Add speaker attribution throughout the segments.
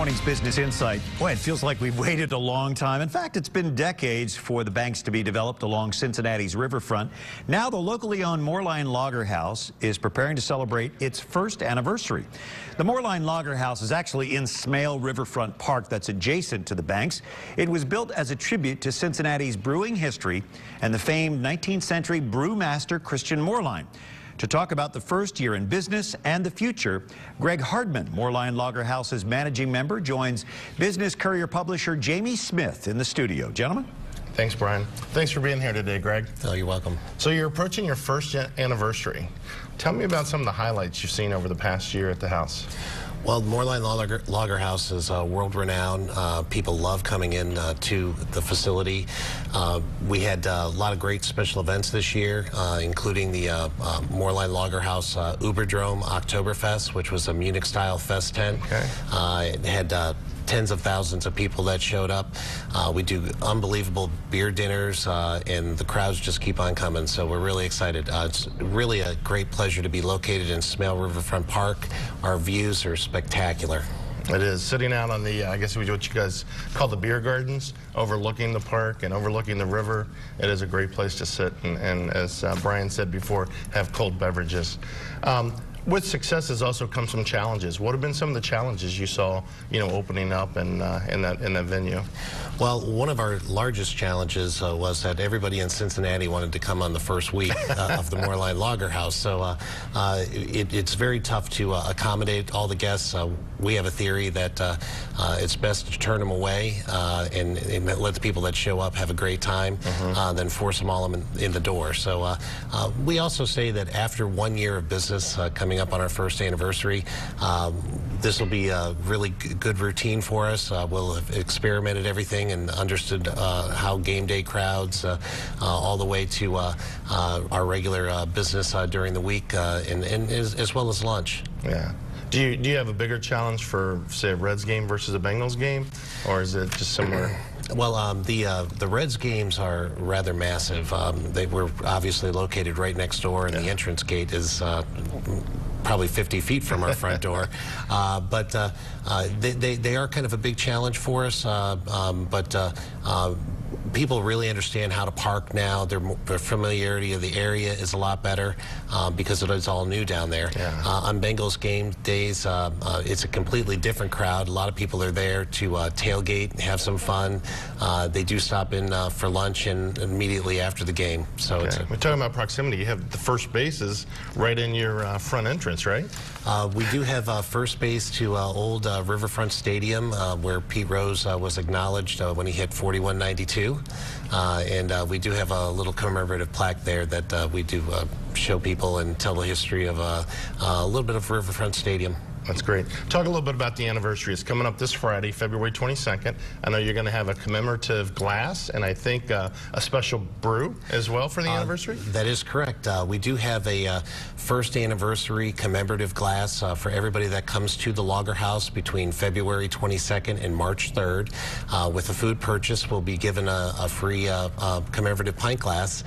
Speaker 1: morning's Business Insight. Boy, it feels like we've waited a long time. In fact, it's been decades for the banks to be developed along Cincinnati's riverfront. Now the locally owned Moerlein Lager House is preparing to celebrate its first anniversary. The Moerlein Lager House is actually in Smale Riverfront Park that's adjacent to the banks. It was built as a tribute to Cincinnati's brewing history and the famed 19th century brewmaster Christian Moerlein. To talk about the first year in business and the future, Greg Hardman, Moerlein Lager House's managing member, joins Business Courier publisher Jamie Smith in the studio. Gentlemen.
Speaker 2: Thanks, Brian. Thanks for being here today, Greg.
Speaker 3: Oh, you're welcome.
Speaker 2: So you're approaching your first anniversary. Tell me about some of the highlights you've seen over the past year at the house.
Speaker 3: Well, Moerlein Lager House is world-renowned. People love coming in to the facility. We had a lot of great special events this year, including the Moerlein Lager House Uberdrome Oktoberfest, which was a Munich-style fest tent.
Speaker 2: Okay.
Speaker 3: It had tens of thousands of people that showed up. We do unbelievable beer dinners, and the crowds just keep on coming, so we're really excited. It's really a great pleasure to be located in Smale Riverfront Park. Our views are spectacular.
Speaker 2: It is. Sitting out on the, I guess what you guys call the beer gardens, overlooking the park and overlooking the river. It is a great place to sit and as Brian said before, have cold beverages. With success has also come some challenges. What have been some of the challenges you saw, opening up in that venue?
Speaker 3: Well, one of our largest challenges was that everybody in Cincinnati wanted to come on the first week of the Moerlein Lager House. So it's very tough to accommodate all the guests. We have a theory that it's best to turn them away and let the people that show up have a great time, than force them all in the door. So we also say that after 1 year of business coming up on our first anniversary, this will be a really good routine for us. We'll have experimented everything and understood how game day crowds, all the way to our regular business during the week, and as well as lunch.
Speaker 2: Yeah. Do you have a bigger challenge for, say, a Reds game versus a Bengals game, or is it just similar?
Speaker 3: Well, the Reds games are rather massive. They were obviously located right next door, and the entrance gate is probably 50 feet from our front door. But they are kind of a big challenge for us. People really understand how to park now. Their familiarity of the area is a lot better because it is all new down there.
Speaker 2: Yeah.
Speaker 3: On Bengals game days, it's a completely different crowd. A lot of people are there to tailgate and have some fun. They do stop in for lunch and immediately after the game. So
Speaker 2: we're talking about proximity. You have the first bases right in your front entrance, right?
Speaker 3: We do have first base to old Riverfront Stadium, where Pete Rose was acknowledged when he hit 4192. And we do have a little commemorative plaque there that we do show people and tell the history of a little bit of Riverfront Stadium.
Speaker 2: That's great. Talk a little bit about the anniversary. It's coming up this Friday, February 22nd. I know you're going to have a commemorative glass and I think a special brew as well for the anniversary?
Speaker 3: That is correct. We do have a first anniversary commemorative glass for everybody that comes to the Lager House between February 22nd and March 3rd. With a food purchase, we'll be given a free commemorative pint glass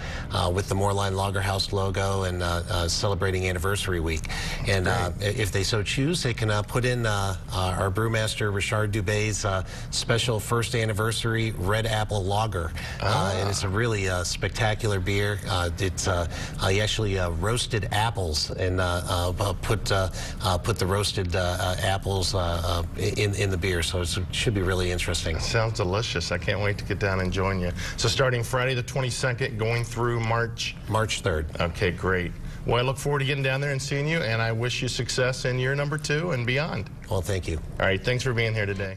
Speaker 3: with the Moerlein Lager House logo and celebrating anniversary week. And if they so choose, they can put in our brewmaster Richard Dubé's special first anniversary red apple lager, and it's a really spectacular beer. It's he actually roasted apples and put the roasted apples in the beer, so it should be really interesting.
Speaker 2: Sounds delicious. I can't wait to get down and join you. So starting Friday the 22nd, going through March
Speaker 3: 3rd.
Speaker 2: Okay, great. Well, I look forward to getting down there and seeing you, and I wish you success in year number 2 and beyond.
Speaker 3: Well, thank you.
Speaker 2: All right, thanks for being here today.